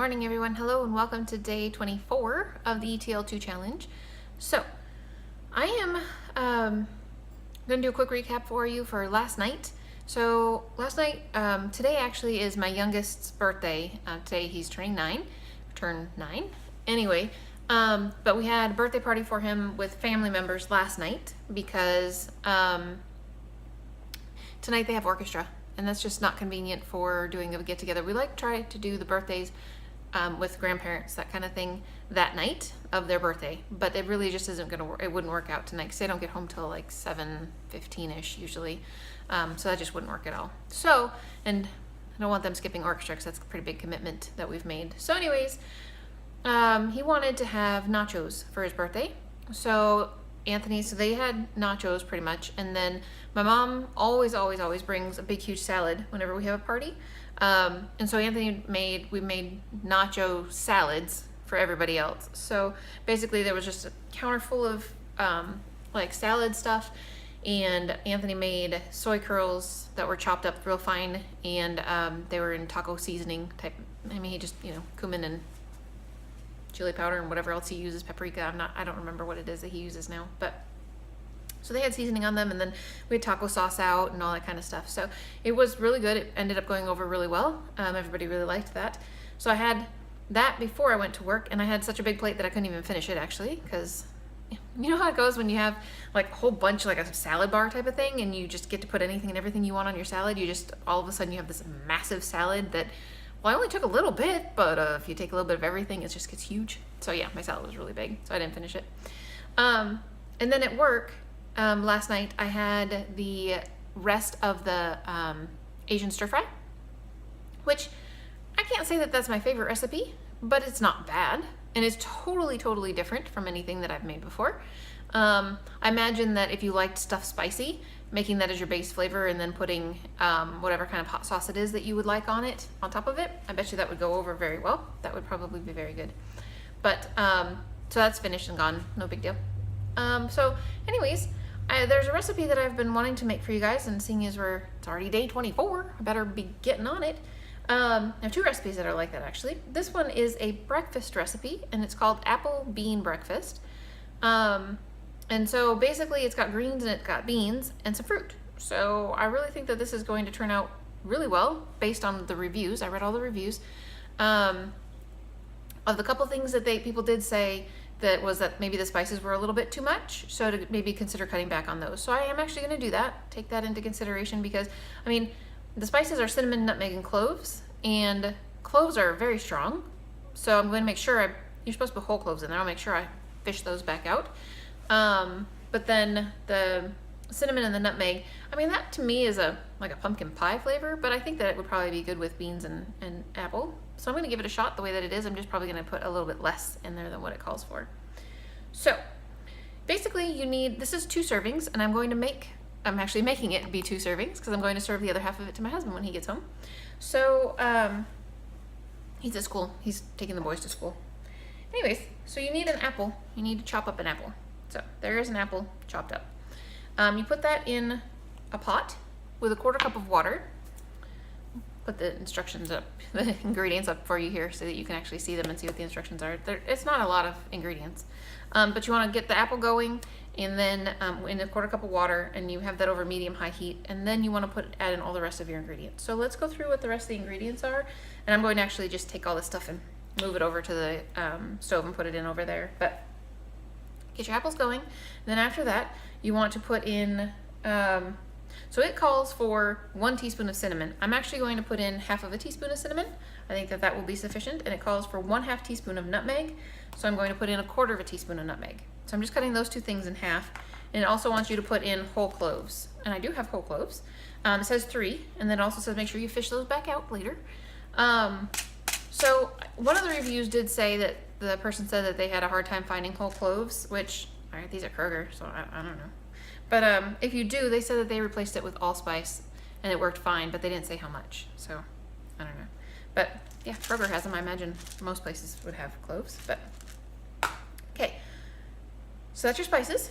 morning, everyone. Hello and welcome to day 24 of the ETL2 challenge. So I am going to do a quick recap for you for last night. So last night, today actually is my youngest's birthday. Today he's turning 9. Anyway, but we had a birthday party for him with family members last night because tonight they have orchestra. And that's just not convenient for doing a get-together. We like to try to do the birthdays with grandparents, that kind of thing, that night of their birthday. But it really just isn't going to work. It wouldn't work out tonight because they don't get home till like 7:15-ish usually. So that just wouldn't work at all. So, and I don't want them skipping orchestra because that's a pretty big commitment that we've made. So anyways, he wanted to have nachos for his birthday. So Anthony, so they had nachos pretty much, and then my mom always brings a big huge salad whenever we have a party, and so Anthony we made nacho salads for everybody else. So basically there was just a counter full of like salad stuff, and Anthony made soy curls that were chopped up real fine, and they were in taco seasoning type. I mean, he just, cumin and chili powder and whatever else he uses, paprika. I don't remember what it is that he uses now, but so they had seasoning on them, and then we had taco sauce out and all that kind of stuff. So it was really good. It ended up going over really well. Everybody really liked that. So I had that before I went to work, and I had such a big plate that I couldn't even finish it actually, because you know how it goes when you have like a whole bunch, like a salad bar type of thing, and you just get to put anything and everything you want on your salad. You just all of a sudden you have this massive salad that, well, I only took a little bit, but if you take a little bit of everything, it just gets huge. So yeah, my salad was really big, so I didn't finish it. And then at work, last night, I had the rest of the Asian stir fry, which I can't say that that's my favorite recipe, but it's not bad. And it's totally different from anything that I've made before. I imagine that if you liked stuff spicy, making that as your base flavor and then putting whatever kind of hot sauce it is that you would like on it, on top of it, I bet you that would go over very well. That would probably be very good. But, so that's finished and gone, no big deal. So anyways, there's a recipe that I've been wanting to make for you guys, and seeing as it's already day 24, I better be getting on it. I have two recipes that are like that actually. This one is a breakfast recipe, and it's called apple bean breakfast. And so basically it's got greens and it's got beans and some fruit. So I really think that this is going to turn out really well based on the reviews. I read all the reviews. Of the couple things that people did say that maybe the spices were a little bit too much, so to maybe consider cutting back on those. So I am actually going to do that, take that into consideration, because I mean, the spices are cinnamon, nutmeg, and cloves, and cloves are very strong. So I'm going to make sure you're supposed to put whole cloves in there. I'll make sure I fish those back out. But then the cinnamon and the nutmeg, I mean, that to me is like a pumpkin pie flavor, but I think that it would probably be good with beans and apple. So I'm going to give it a shot the way that it is. I'm just probably going to put a little bit less in there than what it calls for. So basically this is 2 servings, and I'm actually making it be 2 servings because I'm going to serve the other half of it to my husband when he gets home. So, he's at school. He's taking the boys to school. Anyways, so you need an apple. You need to chop up an apple. So there is an apple chopped up. You put that in a pot with a 1/4 cup of water. Put the instructions up, the ingredients up for you here so that you can actually see them and see what the instructions are. It's not a lot of ingredients, but you want to get the apple going, and then in a 1/4 cup of water, and you have that over medium-high heat, and then you want to add in all the rest of your ingredients. So let's go through what the rest of the ingredients are, and I'm going to actually just take all this stuff and move it over to the stove and put it in over there. But get your apples going. Then after that, you want to put in, so it calls for 1 teaspoon of cinnamon. I'm actually going to put in 1/2 teaspoon of cinnamon. I think that will be sufficient. And it calls for 1/2 teaspoon of nutmeg. So I'm going to put in 1/4 teaspoon of nutmeg. So I'm just cutting those 2 things in half. And it also wants you to put in whole cloves. And I do have whole cloves. It says 3, and then it also says make sure you fish those back out later. So one of the reviews did say that the person said that they had a hard time finding whole cloves, which, all right, these are Kroger, so I don't know. But if you do, they said that they replaced it with allspice, and it worked fine, but they didn't say how much, so I don't know. But yeah, Kroger has them. I imagine most places would have cloves, but okay. So that's your spices.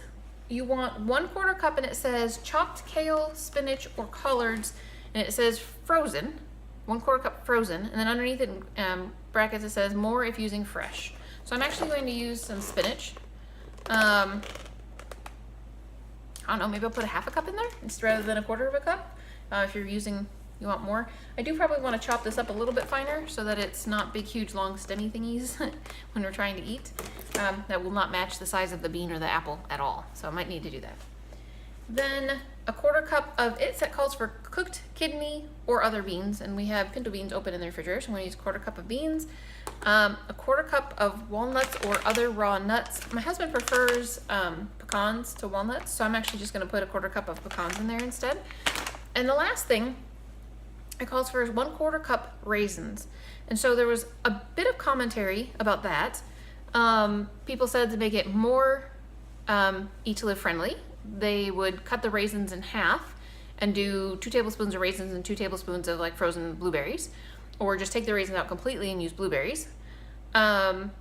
You want 1/4 cup, and it says chopped kale, spinach, or collards, and it says frozen. 1/4 cup frozen, and then underneath it brackets it says more if using fresh. So I'm actually going to use some spinach. I don't know, maybe I'll put a 1/2 cup in there rather than 1/4 cup. If you want more. I do probably want to chop this up a little bit finer so that it's not big, huge, long, stemmy thingies when we're trying to eat. That will not match the size of the bean or the apple at all. So I might need to do that. Then 1/4 cup of, it calls for cooked kidney or other beans, and we have pinto beans open in the refrigerator, so I'm going to use 1/4 cup of beans. 1/4 cup of walnuts or other raw nuts. My husband prefers pecans to walnuts, so I'm actually just going to put 1/4 cup of pecans in there instead. And the last thing it calls for is 1/4 cup raisins. And so there was a bit of commentary about that. People said to make it more eat to live friendly, they would cut the raisins in half and do 2 tablespoons of raisins and 2 tablespoons of like frozen blueberries, or just take the raisins out completely and use blueberries. I'm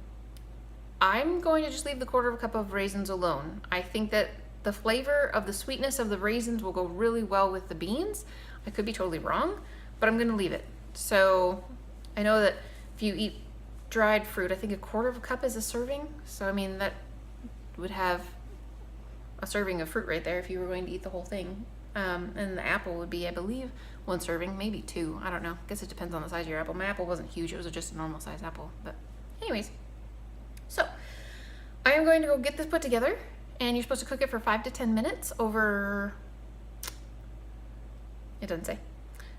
going to just leave the 1/4 cup of raisins alone. I think that the flavor of the sweetness of the raisins will go really well with the beans. I could be totally wrong, but I'm going to leave it. So I know that if you eat dried fruit, I think 1/4 cup is a serving. So I mean, that would have a serving of fruit right there if you were going to eat the whole thing. And the apple would be, I believe, 1 serving, maybe 2. I don't know. I guess it depends on the size of your apple. My apple wasn't huge. It was just a normal size apple. But anyways, so I am going to go get this put together, and you're supposed to cook it for 5 to 10 minutes over, it doesn't say.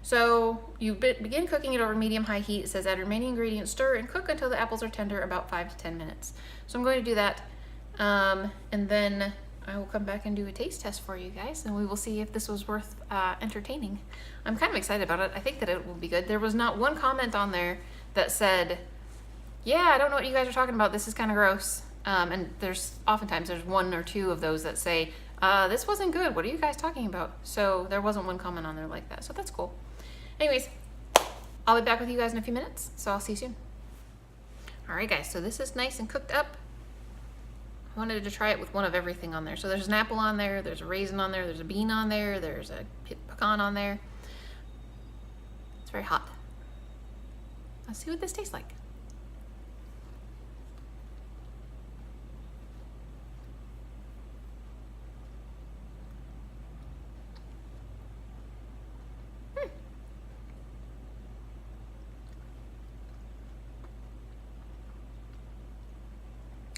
So you begin cooking it over medium-high heat. It says add remaining ingredients, stir, and cook until the apples are tender, about 5 to 10 minutes. So I'm going to do that, and then I will come back and do a taste test for you guys, and we will see if this was worth entertaining. I'm kind of excited about it. I think that it will be good. There was not one comment on there that said, yeah, I don't know what you guys are talking about. This is kind of gross. And oftentimes there's 1 or 2 of those that say, this wasn't good. What are you guys talking about? So there wasn't one comment on there like that. So that's cool. Anyways, I'll be back with you guys in a few minutes. So I'll see you soon. All right, guys. So this is nice and cooked up. I wanted to try it with one of everything on there. So there's an apple on there, there's a raisin on there, there's a bean on there, there's a pecan on there. It's very hot. Let's see what this tastes like.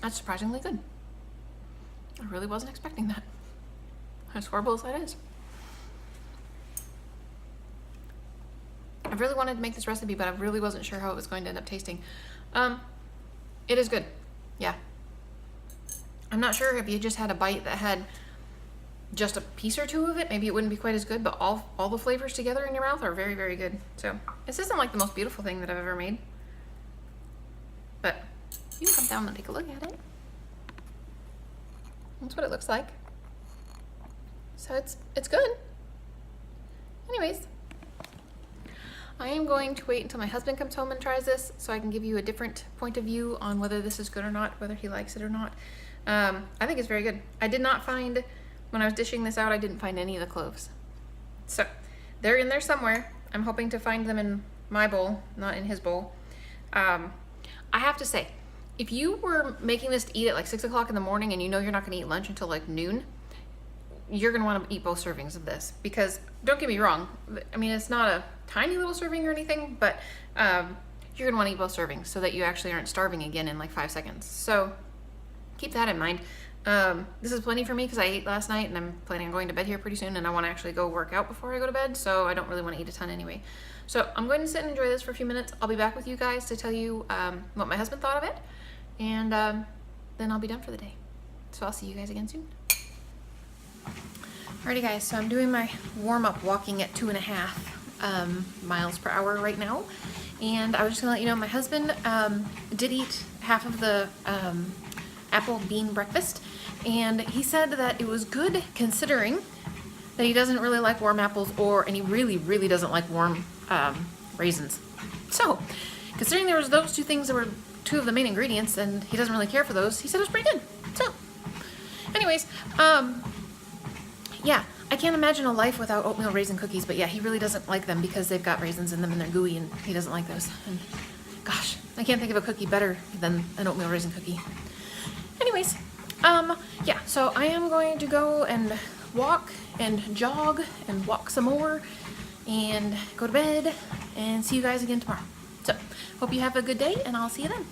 That's surprisingly good. I really wasn't expecting that. As horrible as that is. I really wanted to make this recipe, but I really wasn't sure how it was going to end up tasting. It is good. Yeah. I'm not sure if you just had a bite that had just a piece or 2 of it, maybe it wouldn't be quite as good, but all the flavors together in your mouth are very, very good. So this isn't like the most beautiful thing that I've ever made, but you can come down and take a look at it. That's what it looks like. So it's good. Anyways, I am going to wait until my husband comes home and tries this so I can give you a different point of view on whether this is good or not, whether he likes it or not. I think it's very good. I did not find, when I was dishing this out, I didn't find any of the cloves. So they're in there somewhere. I'm hoping to find them in my bowl, not in his bowl. I have to say, if you were making this to eat at like 6 o'clock in the morning and you know you're not going to eat lunch until like noon, you're going to want to eat both servings of this, because don't get me wrong, I mean, it's not a tiny little serving or anything, but you're going to want to eat both servings so that you actually aren't starving again in like 5 seconds. So keep that in mind. This is plenty for me because I ate last night and I'm planning on going to bed here pretty soon, and I want to actually go work out before I go to bed, so I don't really want to eat a ton anyway. So I'm going to sit and enjoy this for a few minutes. I'll be back with you guys to tell you what my husband thought of it, and then I'll be done for the day. So I'll see you guys again soon. Alrighty guys, so I'm doing my warm-up walking at 2.5 miles per hour right now, and I was just gonna let you know my husband did eat half of the apple bean breakfast, and he said that it was good considering that he doesn't really like warm apples, and he really doesn't like warm raisins. So considering there was those 2 things that were 2 of the main ingredients and he doesn't really care for those, he said it was pretty good. So anyways, yeah, I can't imagine a life without oatmeal raisin cookies, but yeah, he really doesn't like them because they've got raisins in them and they're gooey, and he doesn't like those. And gosh, I can't think of a cookie better than an oatmeal raisin cookie. Anyways, yeah, so I am going to go and walk and jog and walk some more and go to bed and see you guys again tomorrow. So, hope you have a good day, and I'll see you then.